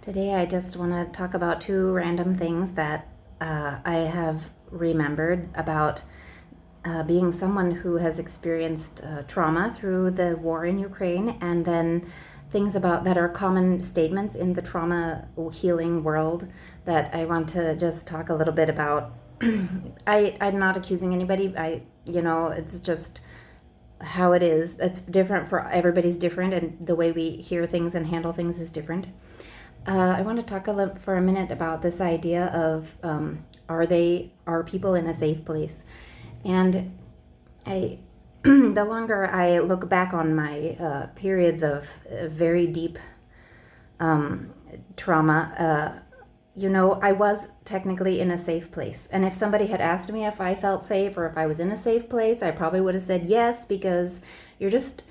Today, I just want to talk about two random things that I have remembered about being someone who has experienced trauma through the war in Ukraine, and then things about that are common statements in the trauma healing world that I want to just talk a little bit about. I'm not accusing anybody. It's just how it is. It's different for everybody's different, and the way we hear things and handle things is different. I want to talk for a minute about this idea of are people in a safe place? And I, the longer I look back on my periods of very deep trauma, I was technically in a safe place. And if somebody had asked me if I felt safe or if I was in a safe place, I probably would have said yes, because you're just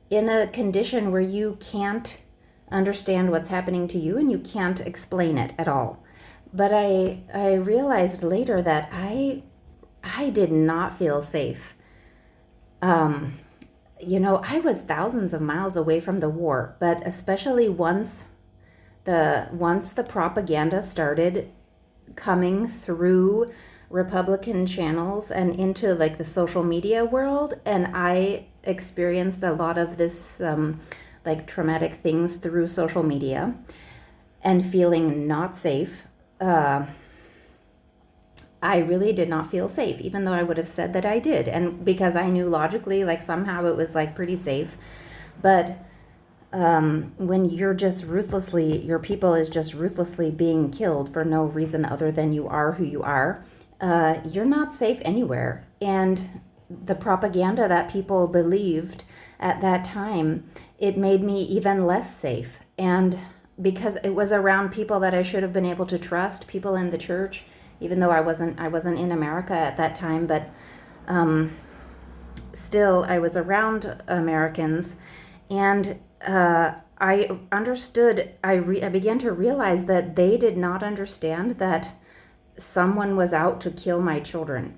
in a condition where you can't understand what's happening to you and you can't explain it at all. But I realized later that I did not feel safe. I was thousands of miles away from the war, but especially once the propaganda started coming through Republican channels and into like the social media world, and I experienced a lot of this like traumatic things through social media and feeling not safe. I really did not feel safe, even though I would have said that I did. And because I knew logically, like somehow it was like pretty safe. But when you're just your people is just ruthlessly being killed for no reason other than you are who you are, you're not safe anywhere. And the propaganda that people believed at that time, it made me even less safe. And because it was around people that I should have been able to trust, people in the church, even though I wasn't in America at that time, but still I was around Americans, and I understood. I began to realize that they did not understand that someone was out to kill my children.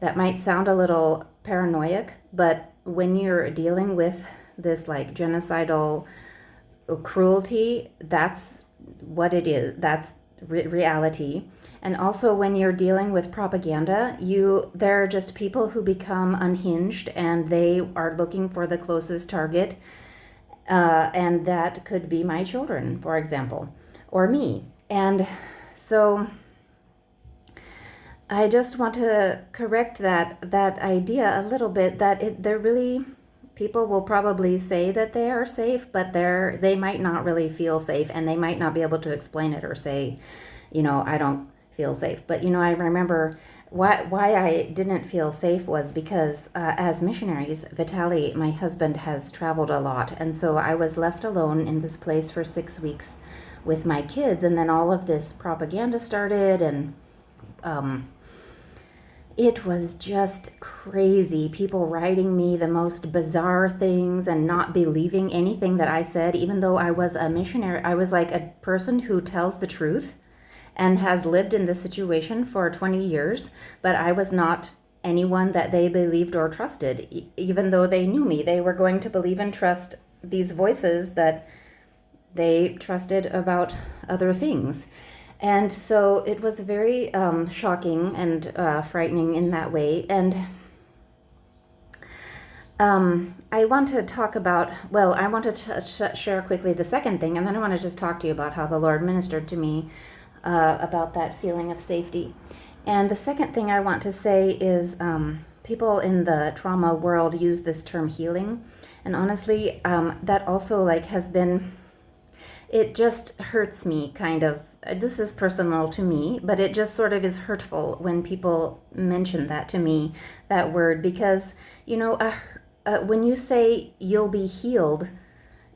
That might sound a little paranoid, but when you're dealing with this like genocidal cruelty, that's what it is. That's reality. And also when you're dealing with propaganda, there are just people who become unhinged and they are looking for the closest target. And that could be my children, for example, or me. And so I just want to correct that idea a little bit, that they're really, people will probably say that they are safe, but they might not really feel safe, and they might not be able to explain it or say, I don't feel safe. But I remember why I didn't feel safe was because as missionaries, Vitaly, my husband, has traveled a lot, and so I was left alone in this place for 6 weeks with my kids, and then all of this propaganda started, and it was just crazy. People writing me the most bizarre things and not believing anything that I said, even though I was a missionary. I was like a person who tells the truth and has lived in this situation for 20 years, but I was not anyone that they believed or trusted. Even though they knew me, they were going to believe and trust these voices that they trusted about other things. And so it was very shocking and frightening in that way. And I want to talk about, I want to share quickly the second thing, and then I want to just talk to you about how the Lord ministered to me about that feeling of safety. And the second thing I want to say is people in the trauma world use this term healing. And honestly, that also has been, it just hurts me kind of. This is personal to me, but it just sort of is hurtful when people mention that to me, that word, because, when you say you'll be healed,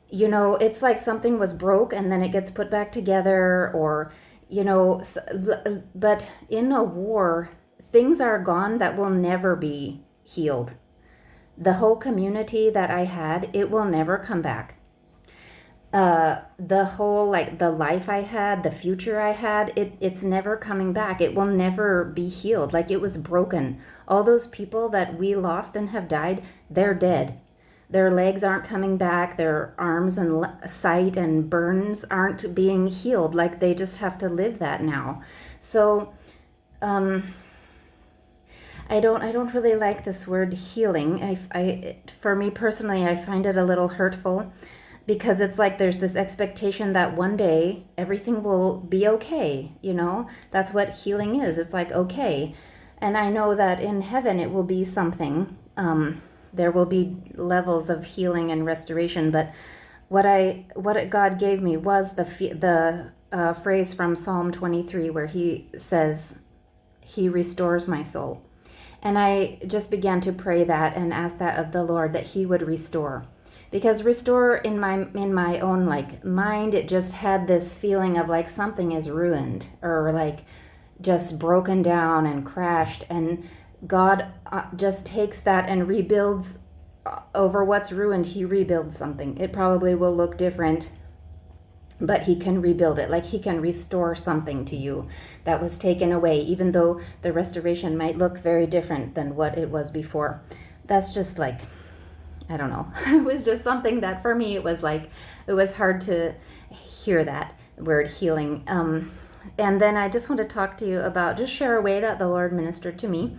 it's like something was broke and then it gets put back together, or, but in a war, things are gone that will never be healed. The whole community that I had, it will never come back. The whole, the life I had, the future I had, it's never coming back. It will never be healed. It was broken. All those people that we lost and have died, they're dead. their legs aren't coming back, their arms and sight and burns aren't being healed. Like they just have to live that now. So I don't really like this word healing. For me personally, I find it a little hurtful, because it's like there's this expectation that one day everything will be okay. That's what healing is. It's like, okay. And I know that in heaven it will be something. There will be levels of healing and restoration. But what God gave me was the phrase from Psalm 23 where he says, "He restores my soul." And I just began to pray that and ask that of the Lord, that he would restore. Because restore in my own mind, it just had this feeling of like something is ruined, or like just broken down and crashed. And God just takes that and rebuilds over what's ruined. He rebuilds something. It probably will look different, but he can rebuild it. Like he can restore something to you that was taken away, even though the restoration might look very different than what it was before. That's just like, I don't know. It was just something that for me, it was hard to hear that word healing. And then I just want to talk to you about, just share a way that the Lord ministered to me.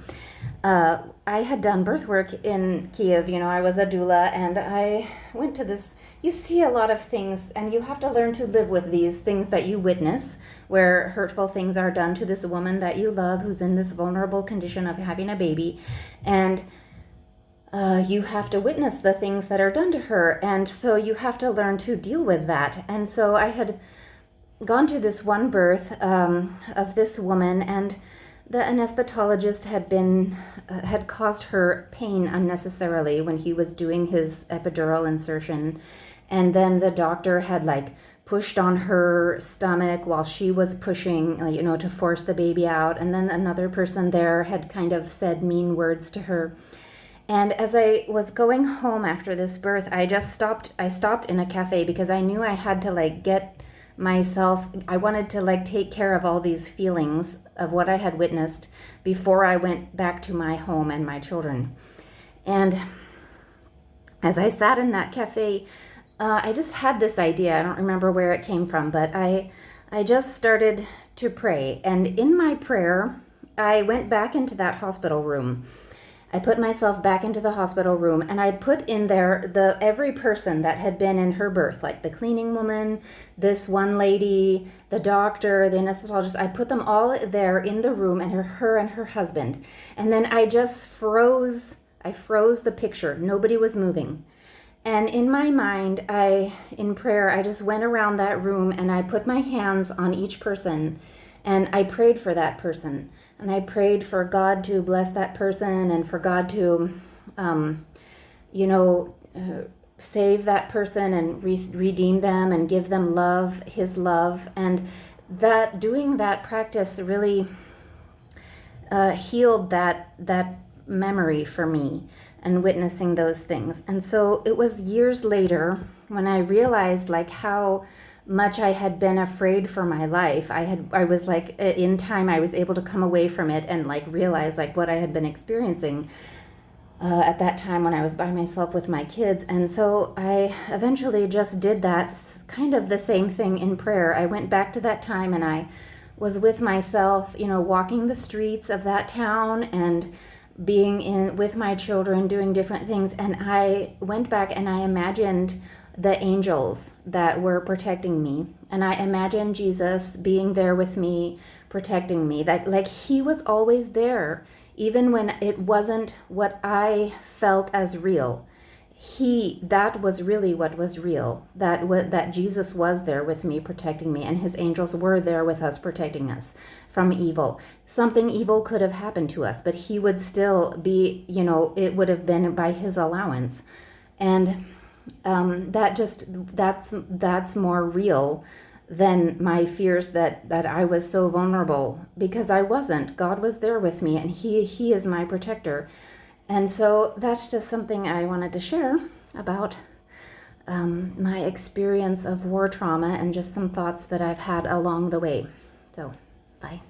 I had done birth work in Kiev. I was a doula, and I went to this. You see a lot of things, and you have to learn to live with these things that you witness, where hurtful things are done to this woman that you love, who's in this vulnerable condition of having a baby. And you have to witness the things that are done to her. And so you have to learn to deal with that. And so I had gone to this one birth of this woman, and the anesthetologist had caused her pain unnecessarily when he was doing his epidural insertion. And then the doctor had pushed on her stomach while she was pushing, to force the baby out. And then another person there had kind of said mean words to her. And as I was going home after this birth, I stopped in a cafe, because I knew I had to get myself, I wanted to take care of all these feelings of what I had witnessed before I went back to my home and my children. And as I sat in that cafe, I just had this idea. I don't remember where it came from, but I just started to pray. And in my prayer, I went back into that hospital room. I put myself back into the hospital room, and I put in there every person that had been in her birth, like the cleaning woman, this one lady, the doctor, the anesthetologist. I put them all there in the room, and her and her husband. And then I just froze. I froze the picture. Nobody was moving. And in my mind, in prayer, I just went around that room, and I put my hands on each person, and I prayed for that person. And I prayed for God to bless that person, and for God to, save that person and redeem them and give them love, his love. And that doing that practice really healed that memory for me, and witnessing those things. And so it was years later when I realized how much I had been afraid for my life. I was in time, I was able to come away from it and realize what I had been experiencing at that time when I was by myself with my kids. And so I eventually just did that, kind of the same thing in prayer. I went back to that time, and I was with myself, walking the streets of that town and being with my children, doing different things. And I went back and I imagined the angels that were protecting me. And I imagined Jesus being there with me, protecting me. That he was always there, even when it wasn't what I felt as real. That was really what was real. That Jesus was there with me, protecting me, and his angels were there with us, protecting us from evil. Something evil could have happened to us, but he would still be, it would have been by his allowance. And that's more real than my fears that I was so vulnerable, because I wasn't. God was there with me, and he is my protector. And so that's just something I wanted to share about my experience of war trauma, and just some thoughts that I've had along the way. So, bye.